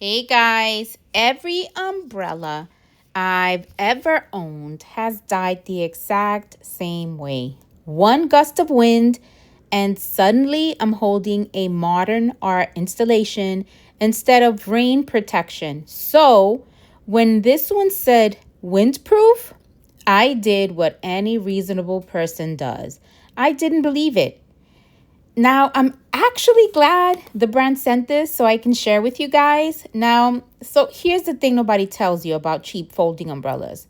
Hey guys, every umbrella I've ever owned has died the exact same way. One gust of wind, and suddenly I'm holding a modern art installation instead of rain protection. So, when this one said windproof, I did what any reasonable person does. I didn't believe it. Now, I'm actually glad the brand sent this so I can share with you guys. Now, so here's the thing nobody tells you about cheap folding umbrellas.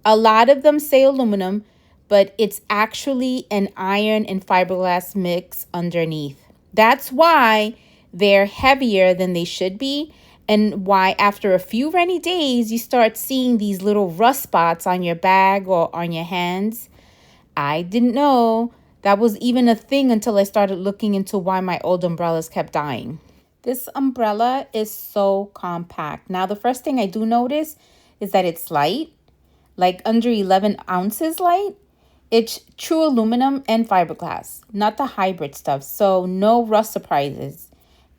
A lot of them say aluminum, but it's actually an iron and fiberglass mix underneath. That's why they're heavier than they should be, and why after a few rainy days you start seeing these little rust spots on your bag or on your hands. I didn't know that was even a thing until I started looking into why my old umbrellas kept dying. This umbrella is so compact. Now, the first thing I do notice is that it's light, like under 11 ounces light. It's true aluminum and fiberglass, not the hybrid stuff, so no rust surprises.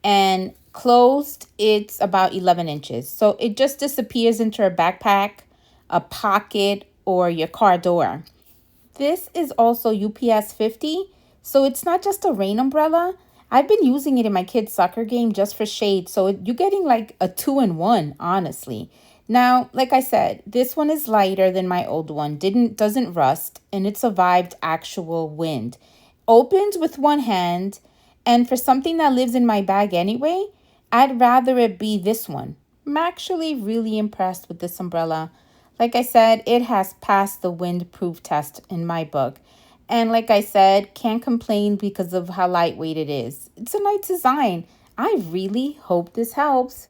And closed, it's about 11 inches. So it just disappears into a backpack, a pocket, or your car door. This is also UPS 50, so it's not just a rain umbrella. I've been using it in my kids' soccer game just for shade, so you're getting like a two-in-one, honestly. Now, like I said, this one is lighter than my old one. Doesn't rust, and it survived actual wind. Opens with one hand, and for something that lives in my bag anyway, I'd rather it be this one. I'm actually really impressed with this umbrella. Like I said, it has passed the windproof test in my book. And like I said, can't complain because of how lightweight it is. It's a nice design. I really hope this helps.